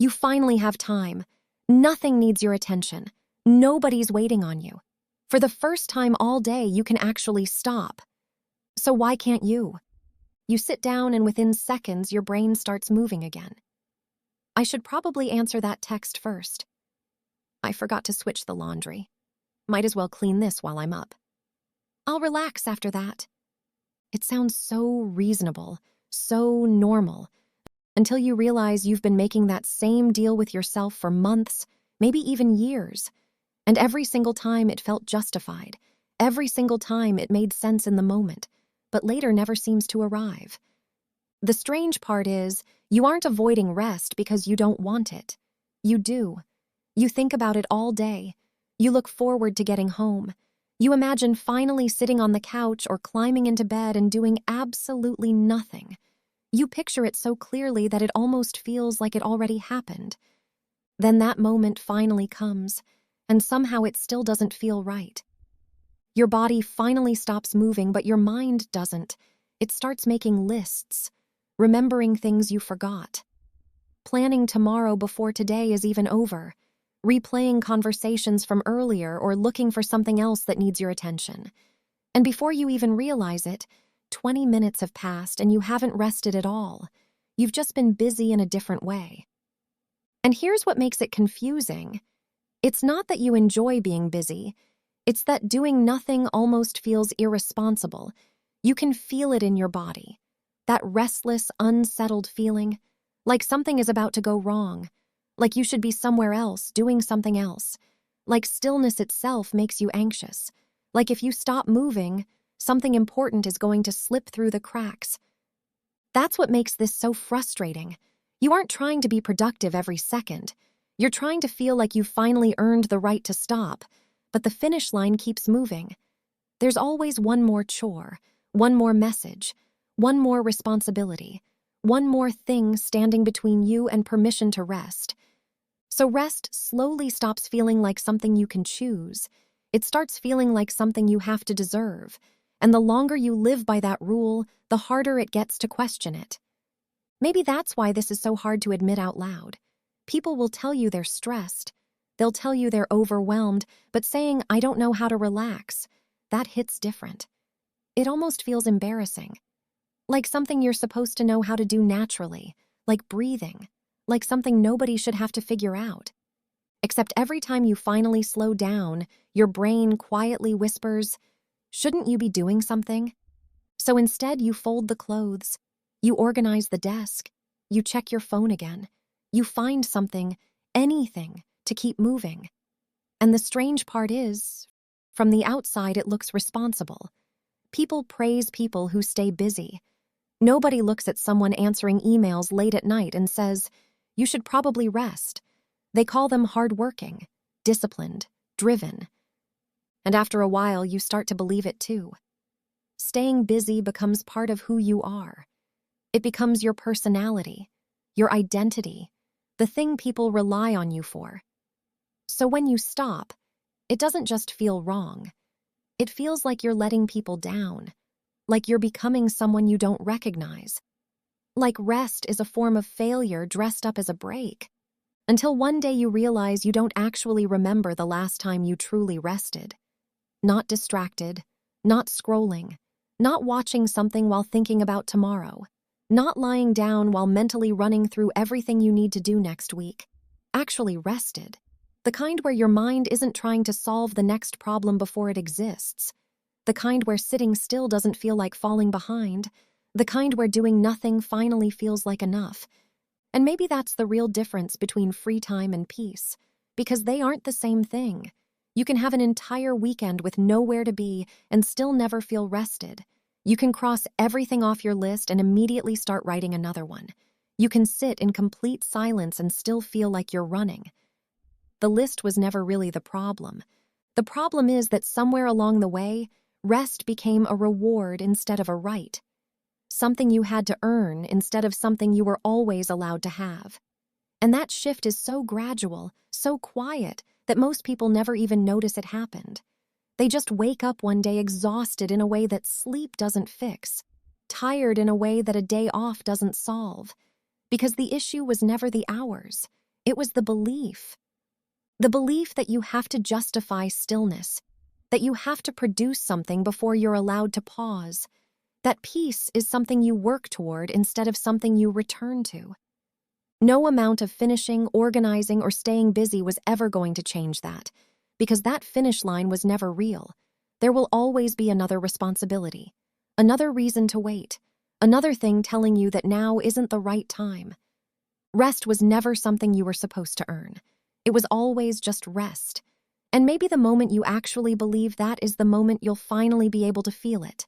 You finally have time. Nothing needs your attention. Nobody's waiting on you. For the first time all day, you can actually stop. So why can't you? You sit down and within seconds, your brain starts moving again. I should probably answer that text first. I forgot to switch the laundry. Might as well clean this while I'm up. I'll relax after that. It sounds so reasonable, so normal, until you realize you've been making that same deal with yourself for months, maybe even years. And every single time it felt justified. Every single time it made sense in the moment, but later never seems to arrive. The strange part is, you aren't avoiding rest because you don't want it. You do. You think about it all day. You look forward to getting home. You imagine finally sitting on the couch or climbing into bed and doing absolutely nothing. You picture it so clearly that it almost feels like it already happened. Then that moment finally comes, and somehow it still doesn't feel right. Your body finally stops moving, but your mind doesn't. It starts making lists, remembering things you forgot, planning tomorrow before today is even over, replaying conversations from earlier or looking for something else that needs your attention. And before you even realize it, 20 minutes have passed and you haven't rested at all. You've just been busy in a different way. And here's what makes it confusing. It's not that you enjoy being busy. It's that doing nothing almost feels irresponsible. You can feel it in your body. That restless, unsettled feeling, like something is about to go wrong, like you should be somewhere else, doing something else, like stillness itself makes you anxious, like if you stop moving, something important is going to slip through the cracks. That's what makes this so frustrating. You aren't trying to be productive every second. You're trying to feel like you've finally earned the right to stop, but the finish line keeps moving. There's always one more chore, one more message, one more responsibility, one more thing standing between you and permission to rest. So rest slowly stops feeling like something you can choose. It starts feeling like something you have to deserve. And the longer you live by that rule, the harder it gets to question it. Maybe that's why this is so hard to admit out loud. People will tell you they're stressed. They'll tell you they're overwhelmed, but saying, "I don't know how to relax," that hits different. It almost feels embarrassing. Like something you're supposed to know how to do naturally, like breathing, like something nobody should have to figure out. Except every time you finally slow down, your brain quietly whispers, "Shouldn't you be doing something?" So instead, you fold the clothes, you organize the desk, you check your phone again, you find something, anything, to keep moving. And the strange part is, from the outside, it looks responsible. People praise people who stay busy. Nobody looks at someone answering emails late at night and says, "You should probably rest." They call them hardworking, disciplined, driven. And after a while, you start to believe it too. Staying busy becomes part of who you are. It becomes your personality, your identity, the thing people rely on you for. So when you stop, it doesn't just feel wrong. It feels like you're letting people down, like you're becoming someone you don't recognize. Like rest is a form of failure dressed up as a break. Until one day you realize you don't actually remember the last time you truly rested. Not distracted, not scrolling, not watching something while thinking about tomorrow, not lying down while mentally running through everything you need to do next week. Actually rested. The kind where your mind isn't trying to solve the next problem before it exists. The kind where sitting still doesn't feel like falling behind. The kind where doing nothing finally feels like enough. And maybe that's the real difference between free time and peace, because they aren't the same thing. You can have an entire weekend with nowhere to be and still never feel rested. You can cross everything off your list and immediately start writing another one. You can sit in complete silence and still feel like you're running. The list was never really the problem. The problem is that somewhere along the way, rest became a reward instead of a right. Something you had to earn instead of something you were always allowed to have. And that shift is so gradual, so quiet, that most people never even notice it happened. They just wake up one day exhausted in a way that sleep doesn't fix, tired in a way that a day off doesn't solve. Because the issue was never the hours. It was the belief. The belief that you have to justify stillness, that you have to produce something before you're allowed to pause, that peace is something you work toward instead of something you return to. No amount of finishing, organizing, or staying busy was ever going to change that, because that finish line was never real. There will always be another responsibility, another reason to wait, another thing telling you that now isn't the right time. Rest was never something you were supposed to earn. It was always just rest. And maybe the moment you actually believe that is the moment you'll finally be able to feel it.